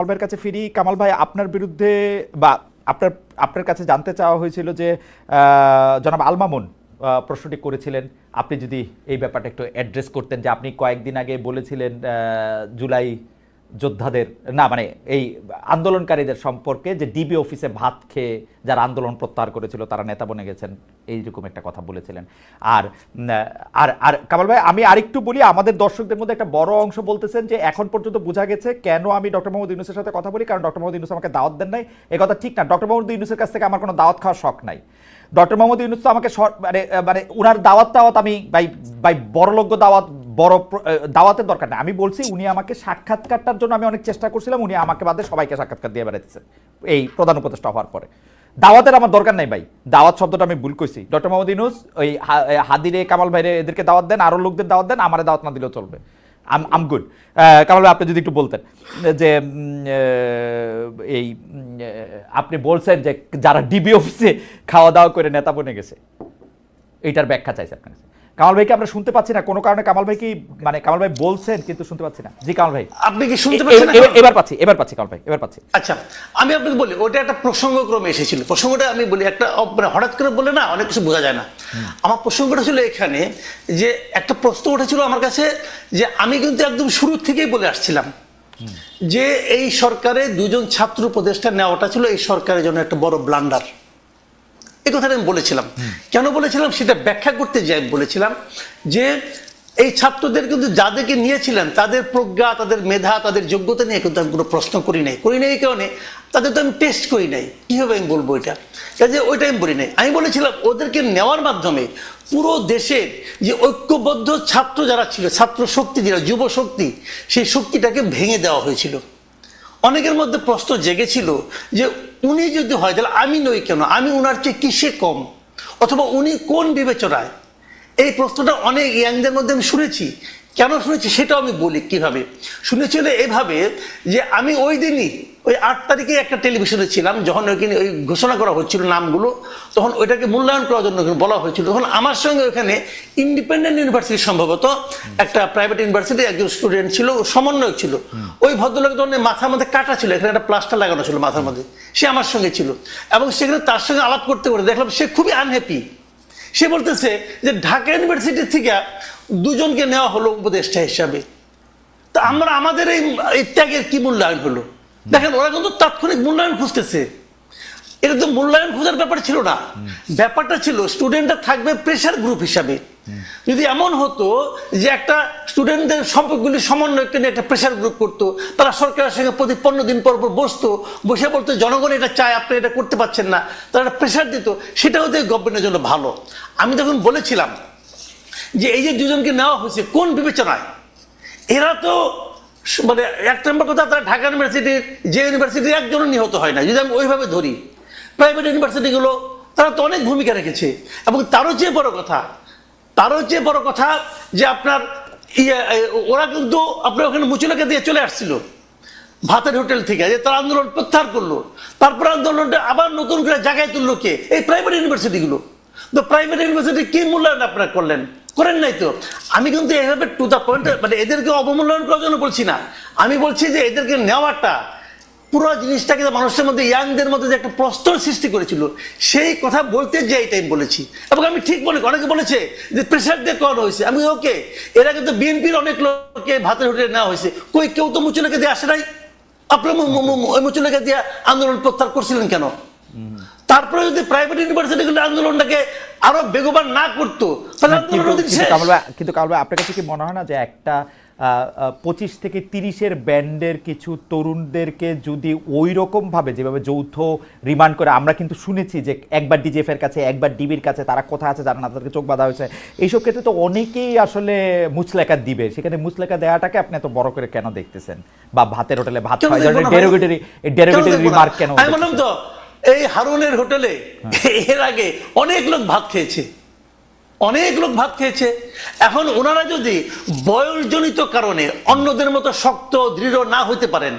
কামাল ভাইয়ের কাছে ফিরি। কামাল ভাই, আপনার বিরুদ্ধে বা আপনার আপনার কাছে জানতে চাওয়া হয়েছিল যে জনাব আল মামুন প্রশ্নটি করেছিলেন, আপনি যদি এই ব্যাপারটা একটু অ্যাড্রেস করতেন যে আপনি কয়েকদিন আগে বলেছিলেন জুলাই যোদ্ধাদের না মানে এই আন্দোলনকারীদের সম্পর্কে যে ডিবি অফিসে ভাত খেয়ে যারা আন্দোলন প্রত্যাহার করেছিল তারা নেতা বনে গেছেন, এইরকম একটা কথা বলেছিলেন। আর আর আর কামাল ভাই, আমি আরেকটু বলি, আমাদের দর্শকদের মধ্যে একটা বড় অংশ বলতেছেন যে এখন পর্যন্ত বোঝা গেছে কেন আমি ডক্টর মোহাম্মদ ইউনূসের সাথে কথা বলি, কারণ ডক্টর মোহাম্মদ ইউনূস আমাকে দাওয়াত দেন নাই। এ কথা ঠিক না। ডক্টর মোহাম্মদ ইউনূসের কাছ থেকে আমার কোনো দাওয়াত খাওয়ার শখ নাই। ডক্টর মোহাম্মদ ইউনূস তো আমাকে মানে মানে উনার দাওয়াত আমি বাই বড়লোক দাওয়াত বড় দাওয়াতের দরকার নেই। আমি বলছি উনি আমাকে সাক্ষাৎকারটার জন্য আমি অনেক চেষ্টা করছিলাম, উনি আমাকে বাদে সবাইকে সাক্ষাৎকার দিয়ে বেড়াচ্ছেন এই প্রধান উপদেষ্টা হওয়ার পরে। দাওয়াতের আমার দরকার নাই ভাই, দাওয়াত শব্দটা আমি ভুল কইছি। ডক্টর মোহাম্মদ ইউনূস ওই হাদিরে কামাল ভাইরে এদেরকে দাওয়াত দেন, আরো লোকদের দাওয়াত দেন, আমারে দাওয়াত না দিলেও চলবে। আম গুড। কামাল ভাই, আপনি যদি একটু বলতেন যে এই আপনি বলছেন যে যারা ডিবি অফিসে খাওয়া দাওয়া করে নেতা বনে গেছে, এইটার ব্যাখ্যা চাইছে আপনার কাছে। কামাল ভাইকে আমরা শুনতে পাচ্ছি না কোনো কারণে। কামাল ভাই কি মানে কামাল ভাই বলছেন কিন্তু শুনতে পাচ্ছি না। জি কামাল ভাই, আপনি কি শুনতে পাচ্ছেন? এবার পাচ্ছি কামাল ভাই, এবার পাচ্ছি। আচ্ছা, আমি আপনাকে বলি, ওটা একটা প্রসঙ্গক্রমে এসেছিল। প্রসঙ্গটা আমি বলি, একটা হঠাৎ করে বলে না অনেক কিছু বোঝা যায় না। আমার প্রসঙ্গটা ছিল এখানে যে একটা প্রশ্ন উঠেছিল আমার কাছে, যে আমি কিন্তু একদম শুরু থেকেই বলে আসছিলাম যে এই সরকারে দুজন ছাত্র উপদেষ্টা নেওয়াটা ছিল এই সরকারের জন্য একটা বড় ব্লান্ডার। এই কথাটা আমি বলেছিলাম। কেন বলেছিলাম সেটা ব্যাখ্যা করতে যাই বলেছিলাম যে এই ছাত্রদের কিন্তু যাদেরকে নিয়েছিলেন তাদের প্রজ্ঞা, তাদের মেধা, তাদের যোগ্যতা নিয়ে কিন্তু আমি কোনো প্রশ্ন করি নাই এই কারণে তাদের তো আমি টেস্ট করি নাই। কিভাবে আমি বলবো এটা, কাজে ওইটা আমি বলি নাই। আমি বলেছিলাম ওদেরকে নেওয়ার মাধ্যমে পুরো দেশের যে ঐক্যবদ্ধ ছাত্র যারা ছিল, ছাত্র শক্তি যারা, যুব শক্তি, সেই শক্তিটাকে ভেঙে দেওয়া হয়েছিল। অনেকের মধ্যে প্রশ্ন জেগেছিল যে উনি যদি হয় তাহলে আমি নই কেন, আমি উনার চেয়ে কিসে কম, অথবা উনি কোন বিবেচনায়। এই প্রশ্নটা অনেক ইয়াংদের মধ্যে আমি শুনেছি। কেন শুনেছি সেটাও আমি বলি। কিভাবে শুনেছিল? এভাবে যে আমি ওই দিনই ওই 8 তারিখে একটা টেলিভিশনে ছিলাম, যখন ওইখানে ওই ঘোষণা করা হচ্ছিল নামগুলো, তখন ওইটাকে মূল্যায়ন করার জন্য বলা হয়েছিল। তখন আমার সঙ্গে ওখানে ইন্ডিপেন্ডেন্ট ইউনিভার্সিটি, সম্ভবত একটা প্রাইভেট ইউনিভার্সিটি, একজন স্টুডেন্ট ছিল, সমন্বয়ক ছিল। ওই ভদ্রলোক তখন মাথার মধ্যে কাটা ছিল, এখানে একটা প্লাস্টার লাগানো ছিল মাথার মধ্যে, সে আমার সঙ্গে ছিল। এবং সেখানে তার সঙ্গে আলাপ করতে করতে দেখলাম সে খুবই আনহ্যাপি। সে বলতেছে যে ঢাকা ইউনিভার্সিটি থেকে দুজনকে নেওয়া হলো উপদেষ্টা হিসাবে, তা আমরা আমাদের এই ত্যাগের কি মূল্যায়ন হলো? দেখেন, ওরা কিন্তু তাৎক্ষণিক মূল্যায়ন খুঁজতেছে। এটা তো মূল্যায়ন খোঁজার ব্যাপার ছিল না, ব্যাপারটা ছিল স্টুডেন্টরা থাকবে প্রেশার গ্রুপ হিসাবে। যদি এমন হতো যে একটা স্টুডেন্টদের সম্পর্কগুলি সমন্বয়কে নিয়ে একটা প্রেশার গ্রুপ করতো, তারা সরকারের সঙ্গে প্রতি 15 দিন পর পর বসতো, বসে বলতো জনগণ এটা চায়, আপনি এটা করতে পারছেন না, তারা একটা প্রেশার দিত, সেটা হতে গভর্নমেন্টের জন্য ভালো। আমি তখন বলেছিলাম যে এই যে দুজনকে নেওয়া হয়েছে কোন বিবেচনায়, এরা তো মানে এক নম্বর কথা, তারা ঢাকা ইউনিভার্সিটির যে ইউনিভার্সিটির একজনও নিহত হয় না, যদি আমি ওইভাবে ধরি। প্রাইভেট ইউনিভার্সিটিগুলো তারা তো অনেক ভূমিকা রেখেছে। এবং তারও চেয়ে বড় কথা যে আপনার ওরা কিন্তু আপনার ওখানে মুচুলাকে দিয়ে চলে আসছিল ভাতের হোটেল থেকে, যে তারা আন্দোলন প্রত্যাহার করলো, তারপর আন্দোলনটা আবার নতুন করে জায়গায় তুললো কে? এই প্রাইভেট ইউনিভার্সিটিগুলো। তো প্রাইভেট ইউনিভার্সিটি কি মূল্যায়ন আপনারা করেন নাই তো। আমি কিন্তু এইভাবে টু দ্য পয়েন্ট, মানে এদেরকে অবমূল্যায়ন করার জন্য বলছি না, আমি বলছি যে এদেরকে নেওয়াটা পুরো জিনিসটাকে মানুষের মধ্যে, ইয়াংদের মধ্যে যে একটা প্রশ্ন সৃষ্টি করেছিল, সেই কথা বলতে যে এই টাইম বলেছি। এবং আমি ঠিক বলি, অনেকে বলেছে যে প্রেশার দিয়ে করানো হয়েছে। আমি ওকে, এরা কিন্তু বিএনপির অনেক লোককে ভাতের হোটেলে নেওয়া হয়েছে, কেউ তো মুচুলাকে দিয়ে আসে নাই। আপনার ওই মুচুলাকে দিয়ে আন্দোলন প্রত্যাহার করছিলেন কেন? তারপরে যদি প্রাইভেট ইউনিভার্সিটিগুলো আন্দোলনটাকে আরো বেগবান না করতো তাহলে কিন্তু কামাল ভাই, আপনার কাছে কি মনে হয় না যে একটা 25 থেকে 30-এর ব্যান্ডের কিছু তরুণদেরকে যদি ওই রকম ভাবে যেভাবে যৌথ রিমান্ড করে, আমরা কিন্তু শুনেছি যে একবার ডিজিএফ এর কাছে, একবার ডিবির কাছে, তারা কোথায় আছে জানা না, তাদেরকে চোখ বাঁধা হয়েছে, এইসব ক্ষেত্রে তো অনেকেই আসলে মুচলেকা দিবে। সেখানে মুচলেকা দেওয়াটাকে আপনি এত বড় করে কেন দেখতেছেন? বা ভাতের হোটেলে ভাত খাওয়া, ডেরোগেটরি রিমার্ক কেন? আমি বললাম তো, এই হারুনের হোটেলে এর আগে অনেক লোক ভাত খেয়েছে। এখন ওনারা যদি বয়সজনিত কারণে অন্যদের মতো শক্ত দৃঢ় না হতে পারেন,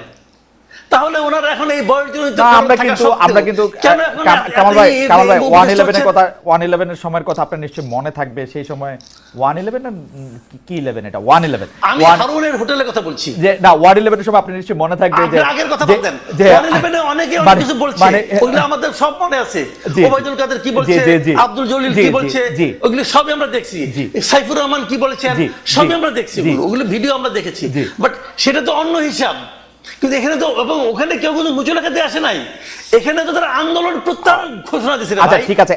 তাহলে ওনারা এখন এই বয়সজনিত না, কারণ আমরা থাকা কিন্তু সত্ত্বেও কেন এখন কামাল ভাই এত 111 এর হচ্ছে? কথা 111 এর সময়ের কথা আপনার নিশ্চয়ই মনে থাকবে। সেই সময় 111 না কি 11 এটা 111 আমি হারুনের হোটেলের কথা বলছি। যে না 111 এর সময় আপনার নিশ্চয়ই মনে থাকবে যে আপনি আগের কথা যে- বলতেন যে 111 অনেকে অনেক কিছু বলছে, ওগুলো আমাদের সব মনে আছে। জি, ওবায়দুল কাদের কি বলছে, জি, জি, আব্দুল জলিল জি, কি জি, বলছে, জি। ওগুলো সবই আমরা দেখছি। জি। সাইফুর রহমান কি বলেছেন জি, সবই জি, আমরা দেখছি, জি। ওগুলো ভিডিও আমরা দেখেছি। জি। বাট সেটা তো অন্য হিসাব। কিন্তু এখানে তো, এবং ওখানে কেউ কিন্তু মুচলেখা দিয়ে আসে নাই, এখানে তো তারা আন্দোলন প্রত্যাহার ঘোষণা দিয়েছে। আচ্ছা ঠিক আছে।